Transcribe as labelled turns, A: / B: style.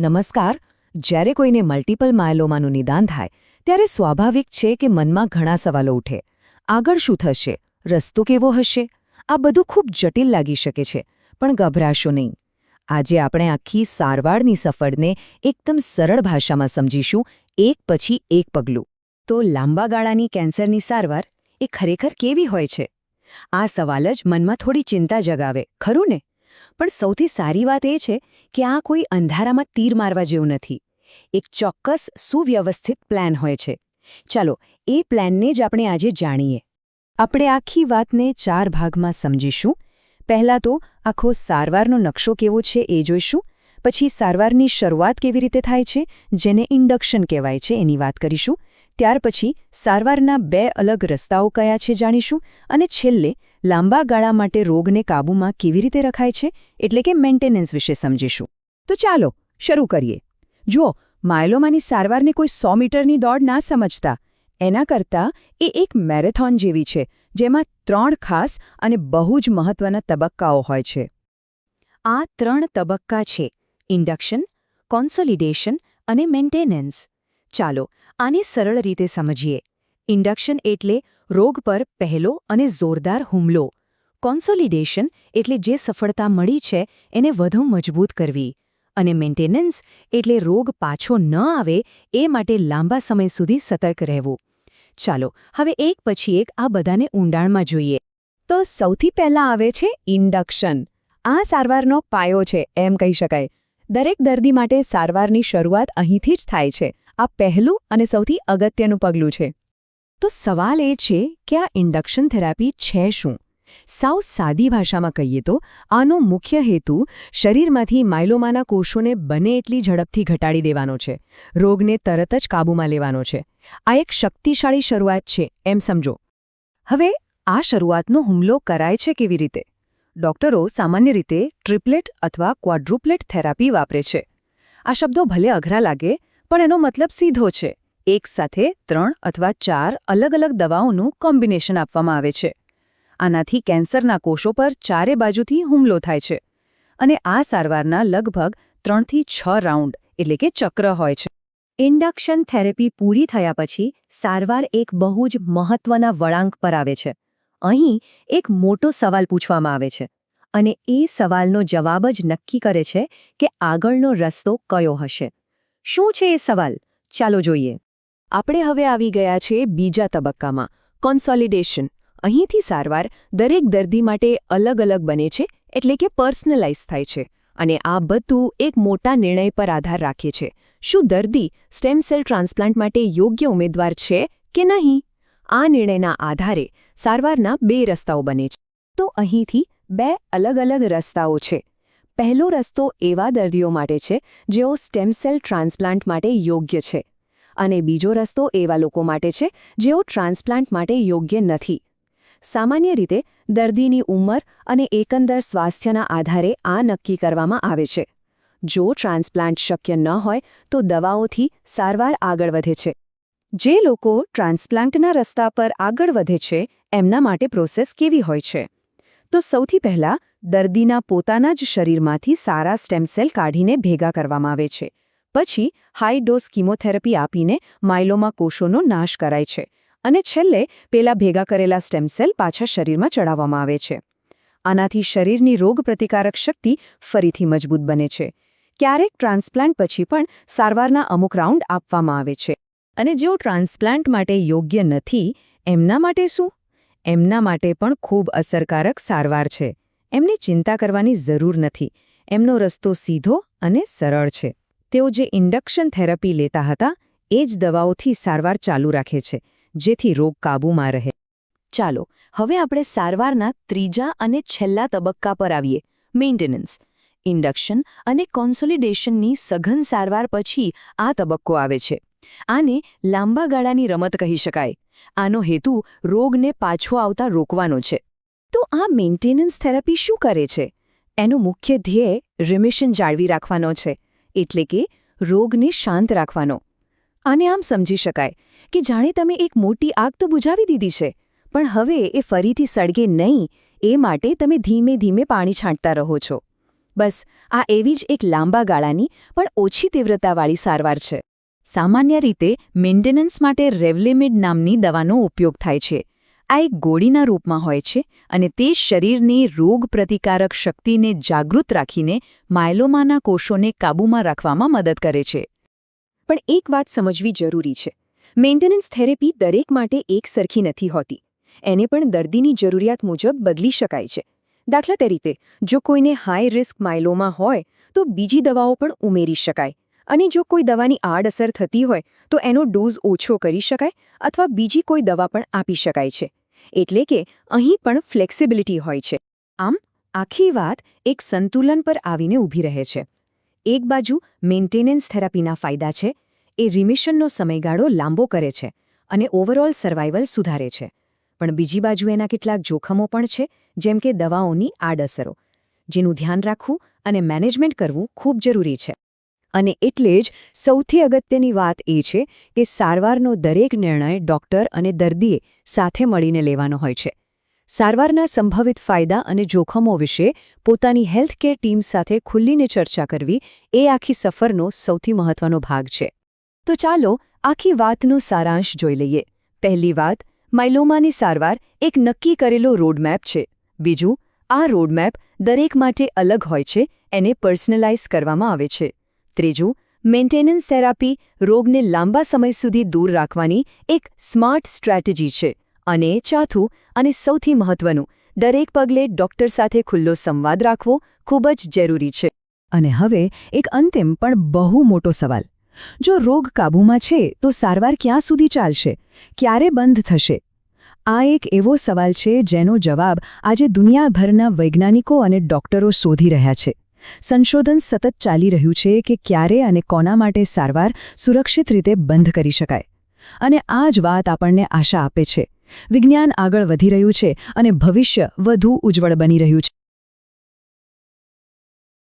A: નમસ્કાર. જ્યારે કોઈને મલ્ટિપલ માયલોમાનું નિદાન થાય ત્યારે સ્વાભાવિક છે કે મનમાં ઘણા સવાલો ઉઠે. આગળ શું થશે? રસ્તો કેવો હશે? આ બધું ખૂબ જટિલ લાગી શકે છે, પણ ગભરાશો નહીં. આજે આપણે આખી સારવારની સફળને એકદમ સરળ ભાષામાં સમજીશું, એક પછી એક પગલું. તો લાંબા ગાળાની કેન્સરની સારવાર એ ખરેખર કેવી હોય છે? આ સવાલ જ મનમાં થોડી ચિંતા જગાવે, ખરું ને? પણ સૌથી સારી વાત એ છે કે આ કોઈ અંધારામાં તીર મારવા જેવું નથી. એક ચોક્કસ સુવ્યવસ્થિત પ્લાન હોય છે. ચાલો એ પ્લાનને જ આપણે આજે જાણીએ. આપણે આખી વાતને 4 ભાગમાં સમજીશું. પહેલાં તો આખો સારવારનો નકશો કેવો છે એ જોઈશું. પછી સારવારની શરૂઆત કેવી રીતે થાય છે, જેને ઇન્ડક્શન કહેવાય છે, એની વાત કરીશું. ત્યાર પછી સારવારના 2 અલગ રસ્તાઓ કયા છે જાણીશું. અને છેલ્લે લાંબા ગાળા માટે રોગને કાબૂમાં કેવી રીતે રખાય છે, એટલે કે મેન્ટેનન્સ વિશે સમજીશું. તો ચાલો શરૂ કરીએ. જુઓ, માયલોમાની સારવારને કોઈ 100 મીટરની દોડ ના સમજતા. એના કરતાં એ એક મેરેથોન જેવી છે, જેમાં 3 ખાસ અને બહુ જ મહત્વના તબક્કાઓ હોય છે. આ 3 તબક્કા છે: ઇન્ડક્શન, કોન્સોલિડેશન અને મેન્ટેનન્સ. ચાલો આને સરળ રીતે સમજીએ. ઇન્ડક્શન એટલે રોગ પર પહેલો અને જોરદાર હુમલો. કોન્સોલિડેશન એટલે જે સફળતા મળી છે એને વધુ મજબૂત કરવી. અને મેન્ટેનન્સ એટલે રોગ પાછો ન આવે એ માટે લાંબા સમય સુધી સતર્ક રહેવું. ચાલો હવે એક પછી એક આ બધાને ઊંડાણમાં જોઈએ. તો સૌથી પહેલાં આવે છે ઇન્ડક્શન. આ સારવારનો પાયો છે એમ કહી શકાય. દરેક દર્દી માટે સારવારની શરૂઆત અહીંથી જ થાય છે. આ પહેલું અને સૌથી અગત્યનું પગલું છે. તો સવાલ એ છે કે આ ઇન્ડક્શન થેરાપી છે શું? સાવ સાદી ભાષામાં કહીએ તો આનો મુખ્ય હેતુ શરીરમાંથી માયલોમાના કોષોને બને એટલી ઝડપથી ઘટાડી દેવાનો છે. રોગને તરત જ કાબૂમાં લેવાનો છે. આ એક શક્તિશાળી શરૂઆત છે એમ સમજો. હવે આ શરૂઆતનો હુમલો કરાય છે કેવી રીતે? ડોક્ટરો સામાન્ય રીતે ટ્રિપ્લેટ અથવા ક્વાડ્રુપ્લેટ થેરાપી વાપરે છે. આ શબ્દો ભલે અઘરા લાગે, પણ એનો મતલબ સીધો છે. એક સાથે 3 અથવા 4 અલગ-અલગ દવાઓનું કોમ્બિનેશન આપવામાં આવે છે. આનાથી કેન્સરના કોષો પર ચારે બાજુથી હુમલો થાય છે. અને આ સારવારના લગભગ 3 થી 6 રાઉન્ડ એટલે કે ચક્ર હોય છે. ઇન્ડક્શન થેરેપી પૂરી થયા પછી સારવાર એક બહુ જ મહત્વના વળાંક પર આવે છે. અહીં એક મોટો સવાલ પૂછવામાં આવે છે. અને એ સવાલનો જવાબ જ નક્કી કરે છે કે આગળનો રસ્તો કયો હશે. શું છે એ સવાલ? ચાલો જોઈએ. આપણે હવે આવી ગયા છીએ બીજા તબક્કામાં, કોન્સોલિડેશન. અહીંથી સારવાર દરેક દર્દી માટે અલગ-અલગ બને છે, એટલે કે પર્સનલાઇઝ થાય છે. અને આ બધું એક મોટા નિર્ણય પર આધાર રાખે છે. શું દર્દી સ્ટેમ સેલ ટ્રાન્સપ્લાન્ટ માટે યોગ્ય ઉમેદવાર છે કે નહીં? આ નિર્ણયના આધારે સારવારના 2 રસ્તાઓ બને છે. તો અહીંથી 2 અલગ-અલગ રસ્તાઓ છે. પહેલો રસ્તો એવા દર્દીઓ માટે છે જેઓ સ્ટેમ સેલ ટ્રાન્સપ્લાન્ટ માટે યોગ્ય છે. અને બીજો રસ્તો એવા લોકો માટે છે જેઓ ટ્રાન્સપ્લાન્ટ માટે યોગ્ય નથી. સામાન્ય રીતે દર્દીની ઉંમર અને એકંદર સ્વાસ્થ્યના આધારે આ નક્કી કરવામાં આવે છે. જો ટ્રાન્સપ્લાન્ટ શક્ય ન હોય તો દવાઓથી સારવાર આગળ વધે છે. જે લોકો ટ્રાન્સપ્લાન્ટના રસ્તા પર આગળ વધે છે એમના માટે પ્રોસેસ કેવી હોય છે? તો સૌથી પહેલાં દર્દીના પોતાના જ શરીરમાંથી સારા સ્ટેમ સેલ કાઢીને ભેગા કરવામાં આવે છે. પછી હાઈ ડોઝ કીમોથેરાપી આપીને માયલોમા કોષોનો નાશ કરાય છે. અને છેલ્લે પેલા ભેગા કરેલા સ્ટેમ સેલ પાછા શરીરમાં ચડાવવામાં આવે છે. આનાથી શરીરની રોગપ્રતિકારક શક્તિ ફરીથી મજબૂત બને છે. ક્યારેક ટ્રાન્સપ્લાન્ટ પછી પણ સારવારના અમુક રાઉન્ડ આપવામાં આવે છે. અને જેઓ ટ્રાન્સપ્લાન્ટ માટે યોગ્ય નથી એમના માટે શું? એમના માટે પણ ખૂબ અસરકારક સારવાર છે. એમને ચિંતા કરવાની જરૂર નથી. એમનો રસ્તો સીધો અને સરળ છે. તેઓ જે ઇન્ડક્શન થેરાપી લેતા હતા એ જ દવાઓથી સારવાર ચાલુ રાખે છે, જેથી રોગ કાબૂમાં રહે. ચાલો હવે આપણે સારવારના ત્રીજા અને છેલ્લા તબક્કા પર આવીએ, મેન્ટેનન્સ. ઇન્ડક્શન અને કોન્સોલિડેશનની સઘન સારવાર પછી આ તબક્કો આવે છે. આને લાંબા ગાળાની રમત કહી શકાય. આનો હેતુ રોગને પાછો આવતા રોકવાનો છે. તો આ મેન્ટેનન્સ થેરાપી શું કરે છે? એનું મુખ્ય ધ્યેય રિમિશન જાળવી રાખવાનો છે, એટલે કે રોગને શાંત રાખવાનો. આને આમ સમજી શકાય કે જાણે તમે એક મોટી આગ તો બુઝાવી દીધી છે, પણ હવે એ ફરીથી સળગે નહીં એ માટે તમે ધીમે ધીમે પાણી છાંટતા રહો છો. બસ આ એવી જ એક લાંબા ગાળાની પણ ઓછી તીવ્રતાવાળી સારવાર છે. સામાન્ય રીતે મેન્ટેનન્સ માટે રેવલિમિડ નામની દવાનો ઉપયોગ થાય છે. આ એક ગોળીના રૂપમાં હોય છે અને તે શરીરની રોગપ્રતિકારક શક્તિને જાગૃત રાખીને માયલોમાના કોષોને કાબૂમાં રાખવામાં મદદ કરે છે. પણ એક વાત સમજવી જરૂરી છે. મેન્ટેનન્સ થેરેપી દરેક માટે એક સરખી નથી હોતી. એને પણ દર્દીની જરૂરિયાત મુજબ બદલી શકાય છે. દાખલા તરીકે, જો કોઈને હાઈ રિસ્ક માયલોમા હોય તો બીજી દવાઓ પણ ઉમેરી શકાય. અને જો કોઈ દવાની આડઅસર થતી હોય તો એનો ડોઝ ઓછો કરી શકાય અથવા બીજી કોઈ દવા પણ આપી શકાય છે. એટલે કે અહીં પણ ફ્લેક્સિબિલિટી હોય છે. આમ આખી વાત એક સંતુલન પર આવીને ઊભી રહે છે. એક બાજુ મેન્ટેનન્સ થેરાપીના ફાયદા છે. એ રિમિશનનો સમયગાળો લાંબો કરે છે અને ઓવરઓલ સર્વાઇવલ સુધારે છે. પણ બીજી બાજુ એના કેટલાક જોખમો પણ છે, જેમ કે દવાઓની આડઅસરો, જેનું ધ્યાન રાખવું અને મેનેજમેન્ટ કરવું ખૂબ જરૂરી છે. અને એટલે જ સૌથી અગત્યની વાત એ છે કે સારવારનો દરેક નિર્ણય ડૉક્ટર અને દર્દીએ સાથે મળીને લેવાનો હોય છે. સારવારના સંભવિત ફાયદા અને જોખમો વિશે પોતાની હેલ્થકેર ટીમ સાથે ખુલ્લીને ચર્ચા કરવી એ આખી સફરનો સૌથી મહત્વનો ભાગ છે. તો ચાલો આખી વાતનો સારાંશ જોઈ લઈએ. પહેલી વાત, માયલોમાની સારવાર એક નક્કી કરેલો રોડમેપ છે. બીજું, આ રોડમેપ દરેક માટે અલગ હોય છે, એને પર્સનલાઇઝ કરવામાં આવે છે. ત્રીજું, મેન્ટેનન્સ થેરાપી રોગને લાંબા સમય સુધી દૂર રાખવાની એક સ્માર્ટ સ્ટ્રેટેજી છે. અને ચોથું અને સૌથી મહત્વનું, દરેક પગલે ડૉક્ટર સાથે ખુલ્લો સંવાદ રાખવો ખૂબ જ જરૂરી છે. અને હવે એક અંતિમ પણ બહુ મોટો સવાલ. જો રોગ કાબૂમાં છે તો સારવાર ક્યાં સુધી ચાલશે? ક્યારે બંધ થશે? આ એક એવો સવાલ છે જેનો જવાબ આજે દુનિયાભરના વૈજ્ઞાનિકો અને ડૉક્ટરો શોધી રહ્યા છે. સંશોધન સતત ચાલી રહ્યું છે કે ક્યારે અને કોના માટે સારવાર સુરક્ષિત રીતે બંધ કરી શકાય. અને આ જ વાત આપણને આશા આપે છે. વિજ્ઞાન આગળ વધી રહ્યું છે અને ભવિષ્ય વધુ ઉજ્જવળ બની રહ્યું છે.